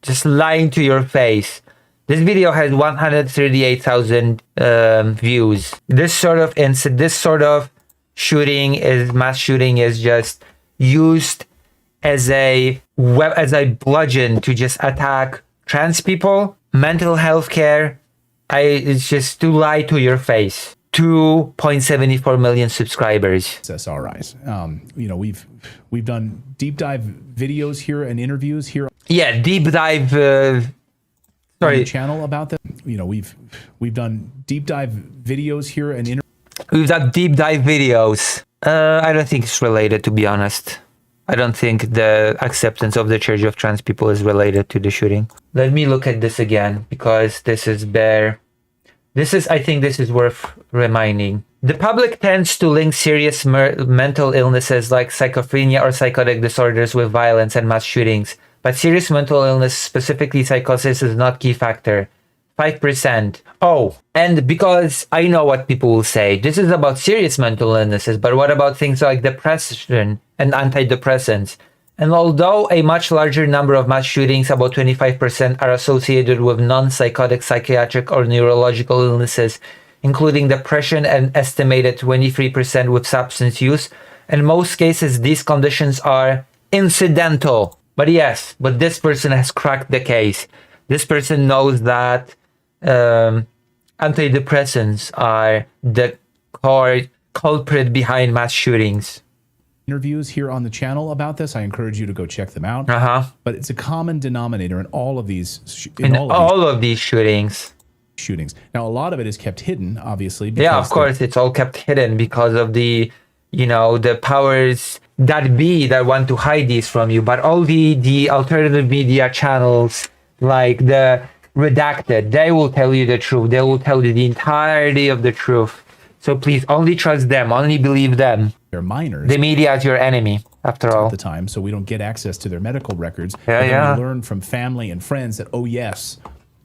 Just lying to your face. This video has 138,000 views. This sort of mass shooting is just used as a bludgeon to just attack trans people, mental health care. It's just to lie to your face. 2.74 million subscribers. SSRIs. We've done deep dive videos here and interviews here. Yeah, deep dive on the Sorry. channel about this. You know, we've done deep dive videos here and We've done deep dive videos. I don't think it's related, to be honest. I don't think the acceptance of the Church of Trans People is related to the shooting. Let me look at this again, because this is bare. I think this is worth reminding. The public tends to link serious mental illnesses like schizophrenia or psychotic disorders with violence and mass shootings. But serious mental illness, specifically psychosis, is not key factor. 5%. Oh, and because I know what people will say, this is about serious mental illnesses, but what about things like depression and antidepressants? And although a much larger number of mass shootings, about 25%, are associated with non-psychotic psychiatric or neurological illnesses, including depression, and estimated 23% with substance use, in most cases these conditions are incidental. But yes, but this person has cracked the case. This person knows that antidepressants are the core culprit behind mass shootings. interviews here on the channel about this. I encourage you to go check them out. But it's a common denominator in all of these all of these shootings. Now, a lot of it is kept hidden, obviously. Yeah, of course, it's all kept hidden because of the, the powers that be that want to hide these from you. But all the alternative media channels, like the Redacted, they will tell you the truth. They will tell you the entirety of the truth. So please, only trust them. Only believe them. They're minors. The media is your enemy, after all. At the time, so we don't get access to their medical records. Yeah, but yeah. We learn from family and friends that, oh yes,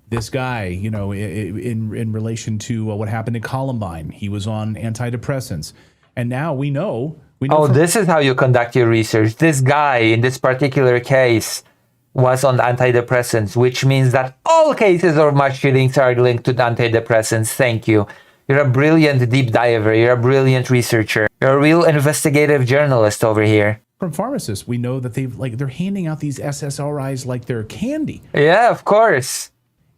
this guy, in relation to what happened in Columbine, he was on antidepressants, and now we know. Oh, this is how you conduct your research. This guy in this particular case was on antidepressants, which means that all cases of mass shootings are linked to antidepressants. Thank you. You're a brilliant deep diver. You're a brilliant researcher. You're a real investigative journalist over here. From pharmacists, we know that they're handing out these SSRIs like they're candy. Yeah, of course.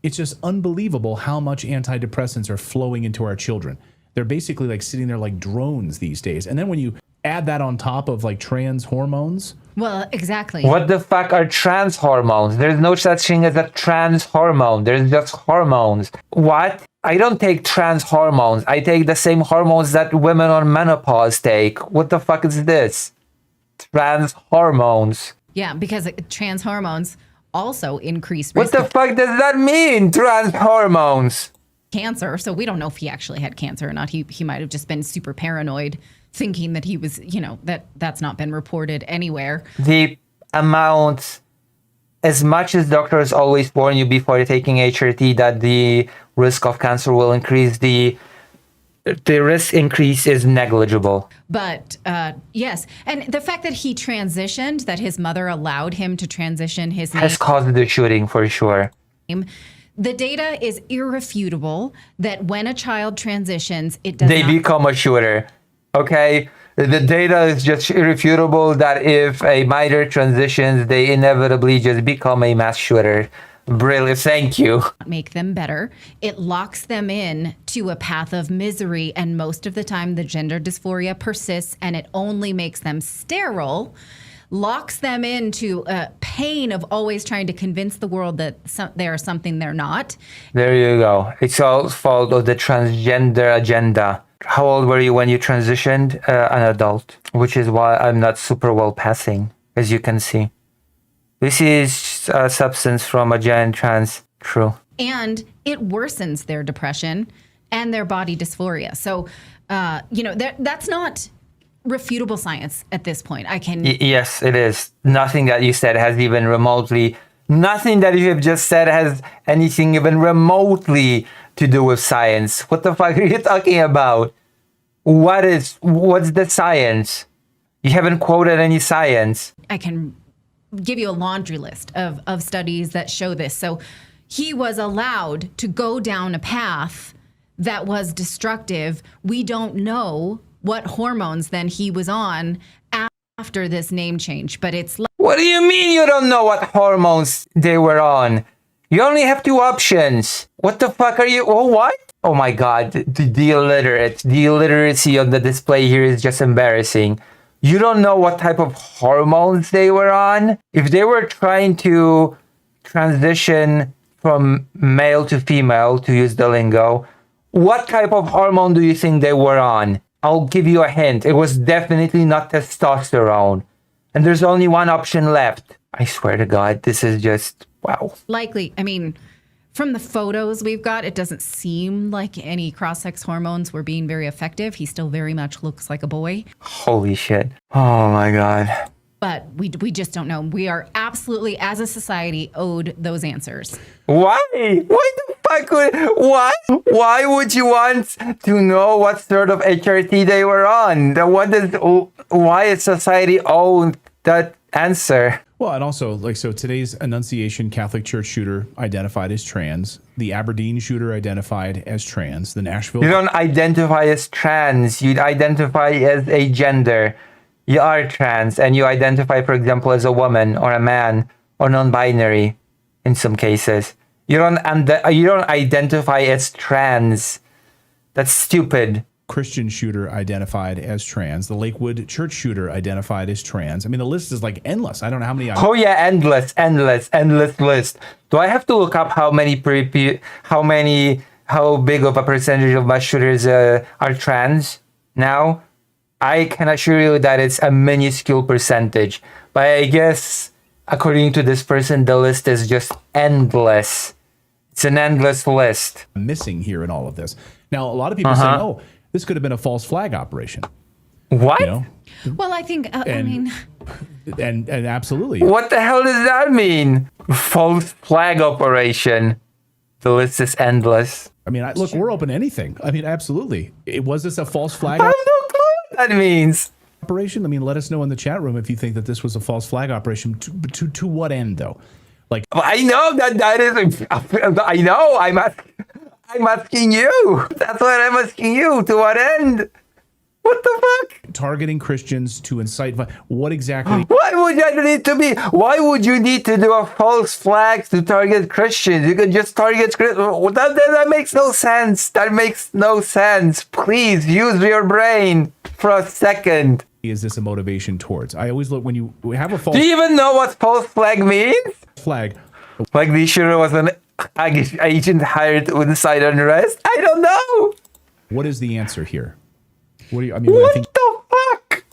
It's just unbelievable how much antidepressants are flowing into our children. They're basically like sitting there like drones these days. And then when you add that on top of like trans hormones. Well, exactly. What the fuck are trans hormones? There's no such thing as a trans hormone. There's just hormones. What? I don't take trans hormones. I take the same hormones that women on menopause take. What the fuck is this? Trans hormones. Yeah, because trans hormones also increase What risk the of fuck does that mean? Trans hormones. cancer. So we don't know if he actually had cancer or not. He might have just been super paranoid, thinking that he was, that's not been reported anywhere. The amount, as much as doctors always warn you before taking HRT that the risk of cancer will increase, the risk increase is negligible. But yes, and the fact that he transitioned, that his mother allowed him to transition his name, Has caused the shooting for sure. the data is irrefutable that when a child transitions, it does They not become a shooter. Okay? The data is just irrefutable that if a minor transitions, they inevitably just become a mass shooter. Brilliant. Thank you. make them better. It locks them in to a path of misery, and most of the time the gender dysphoria persists, and it only makes them sterile, locks them into pain of always trying to convince the world that they are something they're not. There you go. It's all fault of the transgender agenda. How old were you when you transitioned? An adult, which is why I'm not super well passing, as you can see. This is a substance from a giant trans. True. And it worsens their depression and their body dysphoria. So, that's not refutable science at this point. Yes, it is. Nothing that you said has even remotely, nothing that you have just said has anything even remotely to do with science. What the fuck are you talking about? What's the science? You haven't quoted any science. I can give you a laundry list of studies that show this. So he was allowed to go down a path that was destructive. We don't know what hormones then he was on after this name change, but it's like, What do you mean you don't know what hormones they were on? You only have two options. What the fuck are you? Oh, what? Oh my god, the illiteracy on the display here is just embarrassing. You don't know what type of hormones they were on? If they were trying to transition from male to female, to use the lingo, what type of hormone do you think they were on? I'll give you a hint. It was definitely not testosterone. And there's only one option left. I swear to God, this is just, wow. Likely, I mean, from the photos we've got, it doesn't seem like any cross-sex hormones were being very effective. He still very much looks like a boy. Holy shit. Oh my God. But we just don't know. We are absolutely, as a society, owed those answers. Why? Why the fuck would... Why? Why would you want to know what sort of HRT they were on? Why is society owed that answer? Well, and also, like, so today's Annunciation Catholic Church shooter identified as trans. The Aberdeen shooter identified as trans. The Nashville... You don't identify as trans. You identify as a gender. You are trans, and you identify, for example, as a woman or a man or non-binary in some cases. You don't identify as trans. That's stupid. Christian shooter identified as trans. The Lakewood Church shooter identified as trans. I mean, the list is like endless. I don't know how many. Oh yeah, endless list. Do I have to look up how big of a percentage of mass shooters are trans now? I can assure you that it's a minuscule percentage. But I guess, according to this person, the list is just endless. It's an endless list. Missing here in all of this. Now, a lot of people say, oh, this could have been a false flag operation. What? You know? Well, I think, and absolutely. What the hell does that mean? False flag operation. The list is endless. I mean, look, we're open to anything. I mean, absolutely. Was this a false flag I have no clue what that means. operation? I mean, let us know in the chat room if you think that this was a false flag operation. To what end, though? Like, I know that is. I know. I'm asking you. That's what I'm asking you. To what end? What the fuck? Targeting Christians to incite. What exactly? Why would that need to be? Why would you need to do a false flag to target Christians? You could just target Christians. That makes no sense. That makes no sense. Please use your brain for a second. Is this a motivation towards? I always look when you have a false Do you even know what false flag means? flag. Like the shooter was an agent hired to incite unrest? I don't know. What is the answer here? What do you? I mean, What I think the fuck?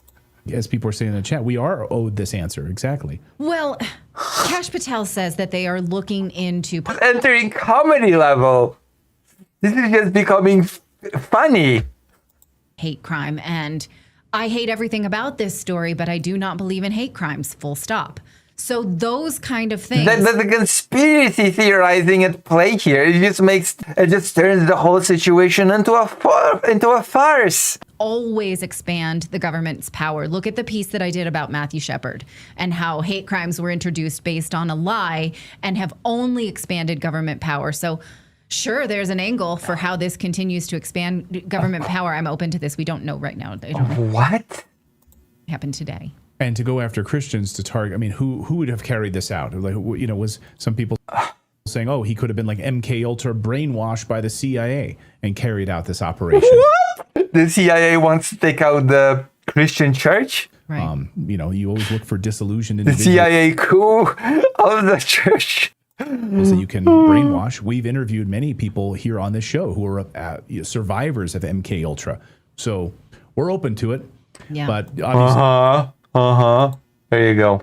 as people are saying in the chat, we are owed this answer exactly. well, Cash Patel says that they are looking into Entering comedy level. This is just becoming funny. hate crime. And I hate everything about this story, but I do not believe in hate crimes, full stop. So those kind of things. The conspiracy theorizing at play here. It just turns the whole situation into a farce. Always expand the government's power. Look at the piece that I did about Matthew Shepard and how hate crimes were introduced based on a lie and have only expanded government power. So sure, there's an angle for how this continues to expand government power. I'm open to this. We don't know right now. They don't know What? what happened today. And to go after Christians to target, I mean, who would have carried this out? Like, you know, was some people saying, oh, he could have been like MK Ultra brainwashed by the CIA and carried out this operation. What? The CIA wants to take out the Christian church? Right. You know, you always look for disillusioned The individuals CIA coup of the church. that you can brainwash. We've interviewed many people here on this show who are survivors of MK Ultra. So we're open to it. Yeah. But obviously, There you go.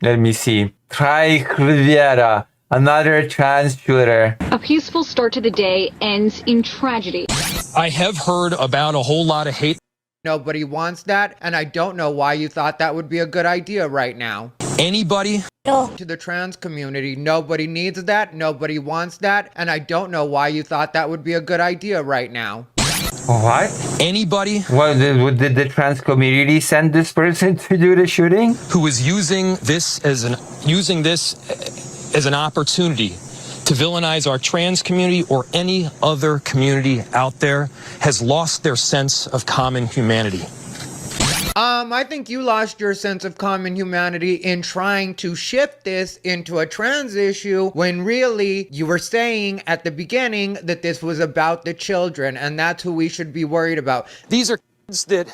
Let me see. Try Riviera, another trans shooter. A peaceful start to the day ends in tragedy. I have heard about a whole lot of hate. Nobody wants that, and I don't know why you thought that would be a good idea right now. Anybody To the trans community, nobody needs that, nobody wants that, and I don't know why you thought that would be a good idea right now. What? Anybody Well, did the trans community send this person to do the shooting? who is using this as an opportunity to villainize our trans community or any other community out there has lost their sense of common humanity. I think you lost your sense of common humanity in trying to shift this into a trans issue when really you were saying at the beginning that this was about the children and that's who we should be worried about. These are kids that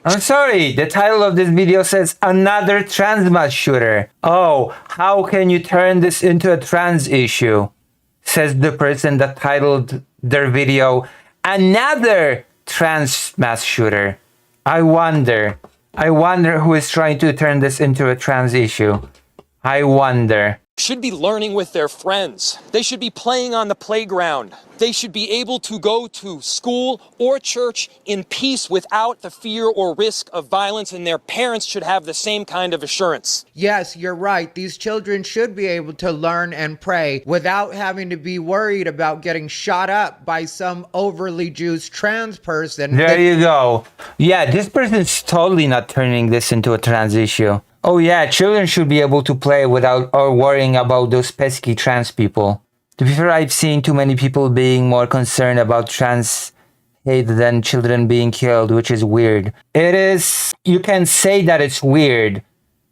I'm sorry, the title of this video says another trans mass shooter. Oh, how can you turn this into a trans issue? says the person that titled their video, "Another trans mass shooter." I wonder who is trying to turn this into a trans issue. I wonder. Should be learning with their friends. They should be playing on the playground. They should be able to go to school or church in peace without the fear or risk of violence, and their parents should have the same kind of assurance. Yes, you're right. These children should be able to learn and pray without having to be worried about getting shot up by some overly juiced trans person. There you go. Yeah, this person's totally not turning this into a trans issue. Oh yeah, children should be able to play without or worrying about those pesky trans people. To be fair, I've seen too many people being more concerned about trans hate than children being killed, which is weird. It is, you can say that it's weird,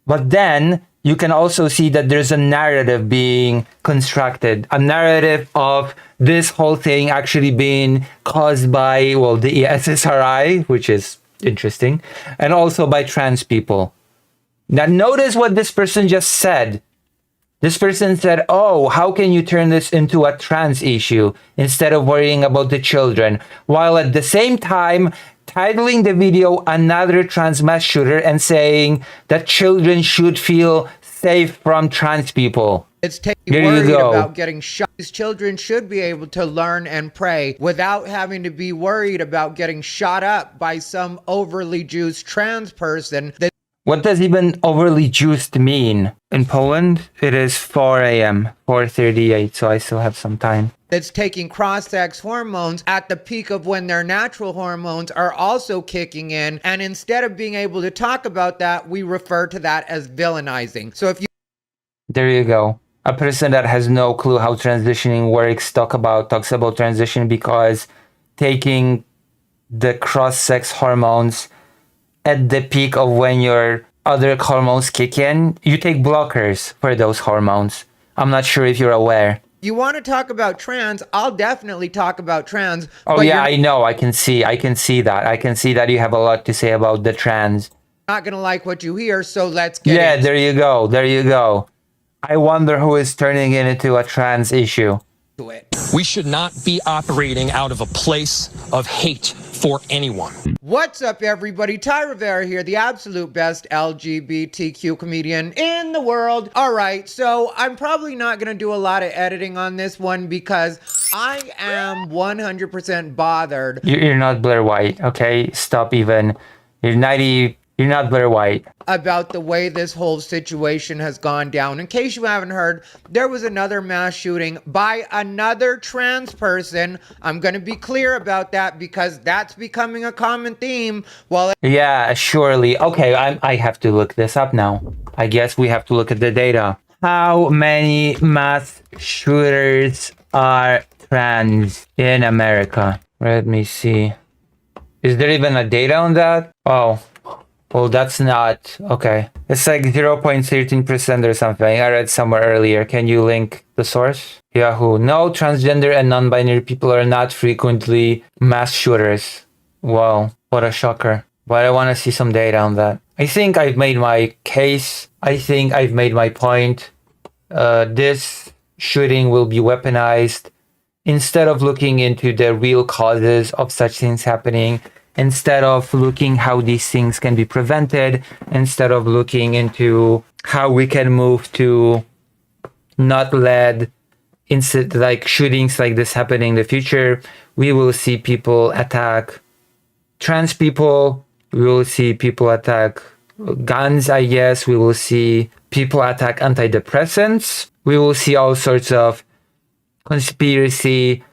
but then you can also see that there's a narrative being constructed, a narrative of this whole thing actually being caused by, well, the SSRI, which is interesting, and also by trans people. Now, notice what this person just said. This person said, "Oh, how can you turn this into a trans issue instead of worrying about the children?" While at the same time, titling the video "Another Trans Mass Shooter" and saying that children should feel safe from trans people. It's worried about getting shot. These children should be able to learn and pray without having to be worried about getting shot up by some overly juiced trans person. What does even overly juiced mean? In Poland, it is 4 a.m., 4:38, so I still have some time. That's taking cross-sex hormones at the peak of when their natural hormones are also kicking in. And instead of being able to talk about that, we refer to that as villainizing. So if you... There you go. A person that has no clue how transitioning works talks about transition because taking the cross-sex hormones at the peak of when your other hormones kick in, you take blockers for those hormones. I'm not sure if you're aware. You want to talk about trans, I'll definitely talk about trans. Oh yeah, I know. I can see that. I can see that you have a lot to say about the trans. Not going to like what you hear, so let's get Yeah, there you go. There you go. I wonder who is turning it into a trans issue. We should not be operating out of a place of hate for anyone. What's up, everybody? Ty Rivera here, the absolute best LGBTQ comedian in the world. All right, so I'm probably not going to do a lot of editing on this one because I am 100% bothered. You're not Blair White, okay? Stop even. You're not Blair White. About the way this whole situation has gone down. In case you haven't heard, there was another mass shooting by another trans person. I'm going to be clear about that because that's becoming a common theme. Yeah, surely. Okay, I have to look this up now. I guess we have to look at the data. How many mass shooters are trans in America? Let me see. Is there even a data on that? Oh. Well, that's not... Okay. It's like 0.13% or something. I read somewhere earlier. Can you link the source? Yahoo. No, transgender and non-binary people are not frequently mass shooters. Wow. What a shocker. But I want to see some data on that. I think I've made my case. I think I've made my point. This shooting will be weaponized. Instead of looking into the real causes of such things happening, instead of looking how these things can be prevented, instead of looking into how we can move to not let shootings like this happening in the future, we will see people attack trans people, we will see people attack guns, I guess, we will see people attack antidepressants, we will see all sorts of conspiracy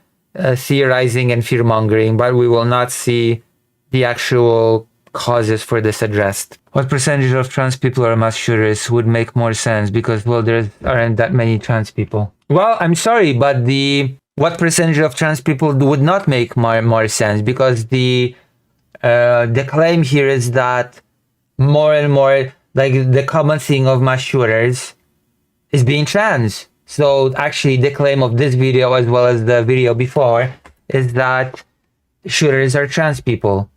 theorizing and fear-mongering, but we will not see the actual causes for this addressed. What percentage of trans people are mass shooters would make more sense because, well, there aren't that many trans people. Well, I'm sorry, but what percentage of trans people would not make more sense because the claim here is that more and more, like the common thing of mass shooters is being trans. So actually the claim of this video as well as the video before is that shooters are trans people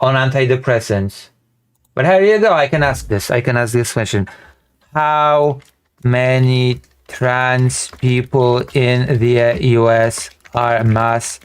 on antidepressants. But here you go, I can ask this question. How many trans people in the US are mass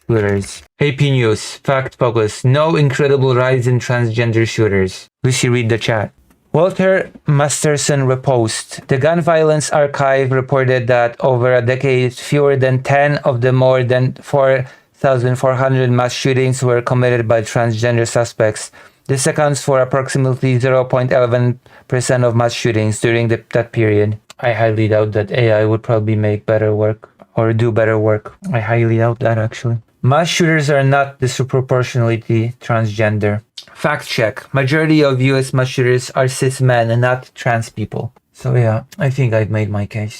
shooters. AP News, Fact Focus, no incredible rise in transgender shooters. Lucy, read the chat. Walter Masterson repost. The Gun Violence Archive reported that over a decade, fewer than 10 of the more than 4,400 mass shootings were committed by transgender suspects. This accounts for approximately 0.11% of mass shootings during that period. I highly doubt that AI would probably make better work or do better work. I highly doubt that, actually. Mass shooters are not disproportionately transgender. Fact check. Majority of US mass shooters are cis men and not trans people. So yeah, I think I've made my case.